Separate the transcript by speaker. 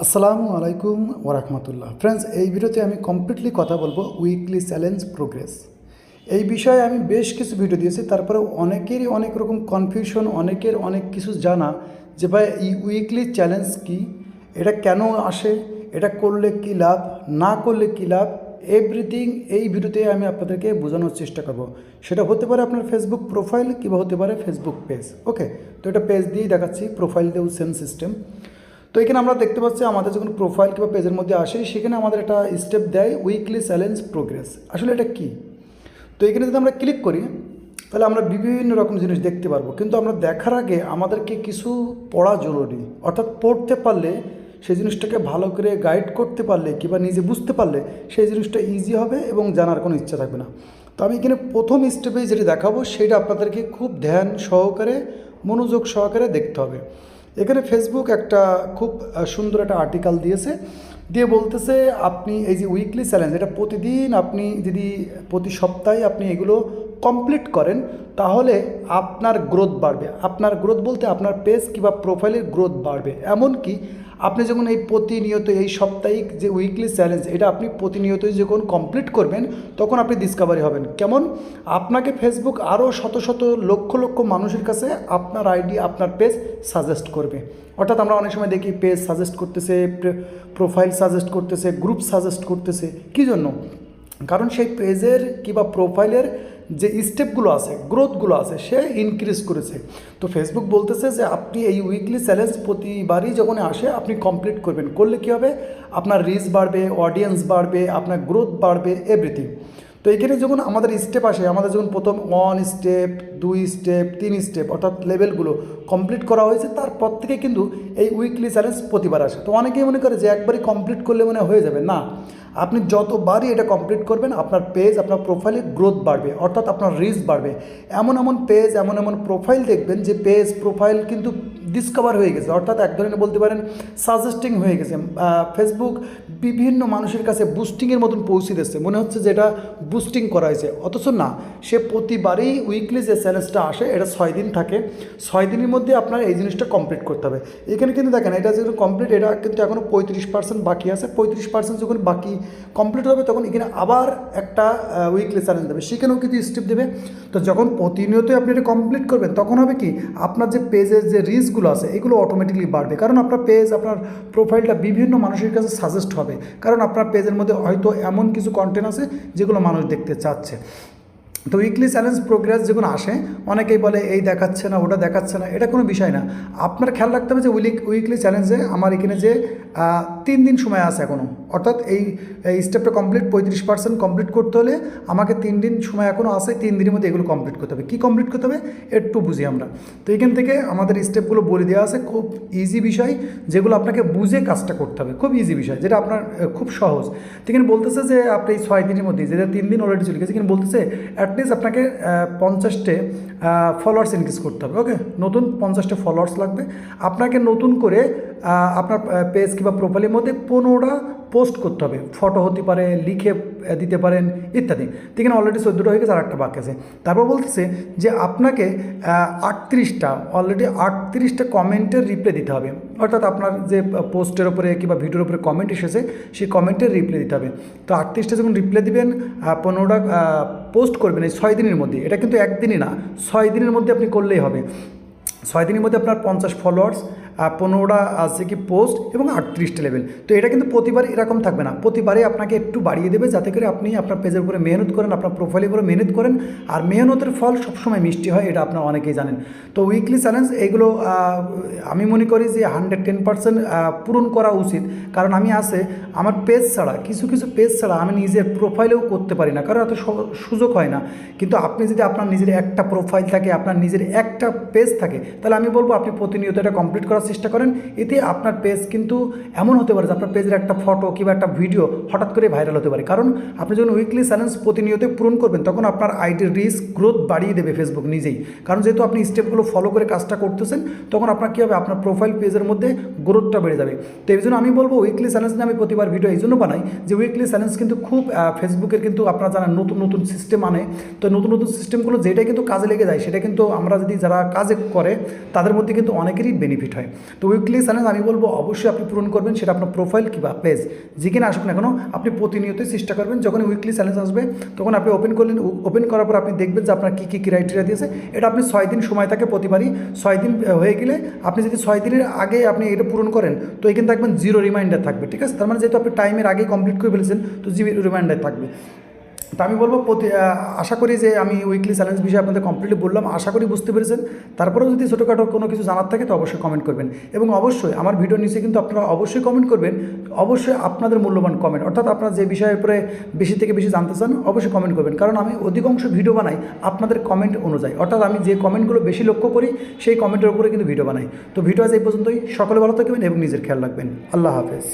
Speaker 1: আসসালামু আলাইকুম ওরহমতুল্লাহ। ফ্রেন্ডস, এই ভিডিওতে আমি কমপ্লিটলি কথা বলবো উইকলি চ্যালেঞ্জ প্রোগ্রেস। এই বিষয়ে আমি বেশ কিছু ভিডিও দিয়েছি, তারপরে অনেকেরই অনেক রকম কনফিউশন, অনেকের অনেক কিছু জানা যে ভাই এই উইকলি চ্যালেঞ্জ কি, এটা কেন আসে, এটা করলে কী লাভ, না করলে কী লাভ, এভরিথিং এই ভিডিওতে আমি আপনাদেরকে বোঝানোর চেষ্টা করব। সেটা হতে পারে আপনার ফেসবুক প্রোফাইল কিংবা হতে পারে ফেসবুক পেজ। ওকে, তো এটা পেজ দিয়েই দেখাচ্ছি, প্রোফাইল দিয়েও সেম সিস্টেম। তো এখানে আমরা দেখতে পাচ্ছি আমাদের যখন প্রোফাইল কিংবা পেজের মধ্যে আসে, সেখানে আমাদের একটা স্টেপ দেয় উইকলি চ্যালেঞ্জ প্রোগ্রেস। আসলে এটা কি? তো এখানে যদি আমরা ক্লিক করি তাহলে আমরা বিভিন্ন রকম জিনিস দেখতে পারবো, কিন্তু আমরা দেখার আগে আমাদেরকে কিছু পড়া জরুরি। অর্থাৎ পড়তে পারলে সেই জিনিসটাকে ভালো করে গাইড করতে পারলে কিংবা নিজে বুঝতে পারলে সেই জিনিসটা ইজি হবে এবং জানার কোনো ইচ্ছা থাকবে না। তো আমি এখানে প্রথম স্টেপে যেটা দেখাবো সেটা আপনাদেরকে খুব ধ্যান সহকারে, মনোযোগ সহকারে দেখতে হবে। এখানে ফেসবুক একটা খুব সুন্দর একটা আর্টিকেল দিয়েছে, দিয়ে বলতেছে আপনি এই যে উইকলি চ্যালেঞ্জ, এটা প্রতিদিন আপনি যদি প্রতি সপ্তাহে আপনি এগুলো কমপ্লিট করেন তাহলে আপনার গ্রোথ বাড়বে। আপনার গ্রোথ বলতে আপনার পেজ কিংবা প্রোফাইলের গ্রোথ বাড়বে। এমনকি আপনি যখন এই প্রতিনিয়ত এই সাপ্তাহিক যে উইকলি চ্যালেঞ্জ, এটা আপনি প্রতিনিয়তই যখন কমপ্লিট করবেন তখন আপনি ডিসকভারি হবেন। কেমন? আপনাকে ফেসবুক আরও শত শত লক্ষ লক্ষ মানুষের কাছে আপনার আইডি, আপনার পেজ সাজেস্ট করবে। অর্থাৎ আমরা অনেক সময় দেখি পেজ সাজেস্ট করতেছে, প্রোফাইল সাজেস্ট করতেছে, গ্রুপ সাজেস্ট করতেছে। কী জন্য? কারণ সেই পেজের কিংবা প্রোফাইলের যে স্টেপগুলো আছে, গ্রোথগুলো আছে, সে ইনক্রিজ করেছে। তো ফেসবুক বলতেছে যে আপনি এই উইকলি চ্যালেঞ্জ প্রতিবারই যখন আসে আপনি কমপ্লিট করবেন। করলে কী হবে? আপনার রিচ বাড়বে, অডিয়েন্স বাড়বে, আপনার গ্রোথ বাড়বে, এভরিথিং। তো এখানে যখন আমাদের স্টেপ আসে, আমাদের যখন প্রথম 1 স্টেপ, 2 স্টেপ, 3 স্টেপ অর্থাৎ লেভেলগুলো কমপ্লিট করা হয়েছে, তারপর থেকে কিন্তু এই উইকলি চ্যালেঞ্জ প্রতিবার আসে। তো অনেকেই মনে করে যে একবারই কমপ্লিট করলে মনে হয়ে যাবে। না, আপনি যতবারই এটা কমপ্লিট করবেন আপনার পেজ, আপনার প্রোফাইলে গ্রোথ বাড়বে, অর্থাৎ আপনার রিচ বাড়বে। এমন এমন পেজ, এমন এমন প্রোফাইল দেখবেন যে পেজ প্রোফাইল কিন্তু ডিসকভার হয়ে গেছে, অর্থাৎ এক ধরনের বলতে পারেন সাজেস্টিং হয়ে গেছে। ফেসবুক বিভিন্ন মানুষের কাছে বুস্টিংয়ের মতন পৌঁছে দিচ্ছে, মনে হচ্ছে যে এটা বুস্টিং করা হয়েছে, অথচ না। সে প্রতিবারই উইকলি যে চ্যালেঞ্জটা আসে এটা 6 দিন থাকে। 6 দিনের মধ্যে আপনার এই জিনিসটা কমপ্লিট করতে হবে। এখানে কিন্তু দেখেন এটা যেহেতু কমপ্লিট, এটা কিন্তু এখনও 35% বাকি আছে। 35% যখন বাকি কমপ্লিট হবে তখন এখানে আবার একটা উইকলি চ্যালেঞ্জ দেবে, সেখানেও কিন্তু স্টেপ দেবে। তো যখন প্রতিনিয়তই আপনি এটা কমপ্লিট করবেন তখন হবে কি, আপনার যে পেজের যে রিচগুলো আছে এগুলো অটোমেটিকলি বাড়বে। কারণ আপনার পেজ, আপনার প্রোফাইলটা বিভিন্ন মানুষের কাছে সাজেস্ট হবে, কারণ আপনার পেজের মধ্যে হয়তো এমন কিছু কন্টেন্ট আছে যেগুলো মানুষ দেখতে চাচ্ছে। তো উইকলি চ্যালেঞ্জ প্রোগ্রেস যখন আসে, অনেকেই বলে এই দেখাচ্ছে না, ওটা দেখাচ্ছে না, এটা কোনো বিষয় না। আপনার খেয়াল রাখতে হবে যে উইকলি চ্যালেঞ্জে আমার এখানে যে 3 দিন সময় আছে এখনও, অর্থাৎ এই স্টেপটা কমপ্লিট 35% কমপ্লিট করতে হলে আমাকে 3 দিন সময় এখনও আছে। 3 দিনের মধ্যে এগুলো কমপ্লিট করতে হবে। কী কমপ্লিট করতে হবে একটু বুঝি আমরা। তো এখান থেকে আমাদের স্টেপগুলো বলে দেওয়া আছে, খুব ইজি বিষয়, যেগুলো আপনাকে বুঝে কাজটা করতে হবে। খুব ইজি বিষয়, যেটা আপনার খুব সহজ। তো এখানে বলতেছে যে আপনি এই 6 দিনের মধ্যে, যেটা 3 দিন অলরেডি চলে গেছে, এখানে বলতেছে অ্যাটলিস্ট আপনাকে 50টে ফলোয়ার্স ইনক্রিজ করতে হবে। ওকে, নতুন 50টা ফলোয়ার্স লাগবে। আপনাকে নতুন করে আপনার পেজ কিংবা প্রোফাইলের মধ্যে 15টা পোস্ট করতে হবে। ফটো হতে পারে, লিখে দিতে পারেন, ইত্যাদি। তো এখানে অলরেডি 14টা হয়ে গেছে, আর একটা বাকি আছে। তারপর বলতেছে যে আপনাকে 38টা কমেন্টের রিপ্লাই দিতে হবে। অর্থাৎ আপনার যে পোস্টের ওপরে কিংবা ভিডিওর উপরে কমেন্ট এসেছে সেই কমেন্টের রিপ্লাই দিতে হবে। তো 38টা যখন রিপ্লাই দিবেন, 15টা পোস্ট করবেন এই 6 দিনের মধ্যে। এটা কিন্তু একদিনই না, 6 দিনের মধ্যে আপনি করলেই হবে। 6 দিনের মধ্যে আপনার 50 ফলোয়ার্স, 15টা আছে কি পোস্ট এবং 38টা লেভেল। তো এটা কিন্তু প্রতিবার এরকম থাকবে না, প্রতিবারে আপনাকে একটু বাড়িয়ে দেবে, যাতে করে আপনি আপনার পেজের উপরে মেহনত করেন, আপনার প্রোফাইলের উপরে মেহনত করেন। আর মেহনতের ফল সবসময় মিষ্টি হয়, এটা আপনারা অনেকেই জানেন। তো উইকলি চ্যালেঞ্জ এগুলো আমি মনে করি যে 110% পূরণ করা উচিত। কারণ আমি আমার পেজ ছাড়া, কিছু কিছু পেজ ছাড়া আমি নিজের প্রোফাইলেও করতে পারি না, কারণ এত সুযোগ হয় না। কিন্তু আপনি যদি আপনার নিজের একটা প্রোফাইল থাকে, আপনার নিজের একটা পেজ থাকে, তাহলে আমি বলবো আপনি প্রতিনিয়ত এটা কমপ্লিট করার চেষ্টা করেন। এতে আপনার পেজ কিন্তু এমন হতে পারে যে আপনার পেজের একটা ফটো কিংবা একটা ভিডিও হঠাৎ করে ভাইরাল হতে পারে। কারণ আপনি যখন উইকলি চ্যালেঞ্জ প্রতিনিয়ত পূরণ করবেন তখন আপনার আইডির রিচ, গ্রোথ বাড়িয়ে দেবে ফেসবুক নিজেই। কারণ যেহেতু আপনি স্টেপগুলো ফলো করে কাজটা করতেছেন, তখন আপনার কী হবে, আপনার প্রোফাইল পেজের মধ্যে গ্রোথটা বেড়ে যাবে। তো এই জন্য আমি বলবো উইকলি চ্যালেঞ্জ নিয়ে আমি প্রতিবার ভিডিও এই জন্য বানাই যে উইকলি চ্যালেঞ্জ কিন্তু খুব ফেসবুকের কিন্তু আপনারা জানেন নতুন নতুন সিস্টেম আনে। তো নতুন নতুন সিস্টেমগুলো যেটা কিন্তু কাজে লেগে যায়, সেটা কিন্তু আমরা যদি যারা কাজে করে তাদের মধ্যে কিন্তু অনেকেরই বেনিফিট হয়। তো উইকলি চ্যালেঞ্জ আমি বলবো অবশ্যই আপনি পূরণ করবেন, সেটা আপনার প্রোফাইল কিংবা পেজ যেখানে আসুক না কেন আপনি প্রতিনিয়তই চেষ্টা করবেন। যখন উইকলি চ্যালেঞ্জ আসবে তখন আপনি ওপেন করলেন, ওপেন করার পর আপনি দেখবেন যে আপনার কী কী ক্রাইটেরিয়া দিয়েছে। এটা আপনি 6 দিন সময় থাকে প্রতিবারই। 6 দিন হয়ে গেলে আপনি যদি 6 দিনের আগে আপনি এটা পূরণ করেন তো এখানে দেখবেন 0 রিমাইন্ডার থাকবে, ঠিক আছে। তার মানে যেহেতু আপনি টাইমের আগেই কমপ্লিট করে ফেলেছেন তো 0 রিমাইন্ডার থাকবে। তো আমি বলবো আশা করি যে আমি উইকলি চ্যালেঞ্জ বিষয়ে আপনাদের কমপ্লিটলি বললাম, আশা করি বুঝতে পেরেছেন। তারপরেও যদি ছোটোখাটো কোনো কিছু জানার থাকে তো অবশ্যই কমেন্ট করবেন, এবং অবশ্যই আমার ভিডিওর নিচে কিন্তু আপনারা অবশ্যই কমেন্ট করবেন, অবশ্যই আপনাদের মূল্যবান কমেন্ট, অর্থাৎ আপনারা যে বিষয়ের উপরে বেশি থেকে বেশি জানতে চান অবশ্যই কমেন্ট করবেন, কারণ আমি অধিকাংশ ভিডিও বানাই আপনাদের কমেন্ট অনুযায়ী, অর্থাৎ আমি যে কমেন্টগুলো বেশি লক্ষ্য করি সেই কমেন্টের উপরে কিন্তু ভিডিও বানাই। তো ভিডিও আজ এই পর্যন্তই, সকলে ভালো থাকবেন এবং নিজের খেয়াল রাখবেন। আল্লাহ হাফেজ।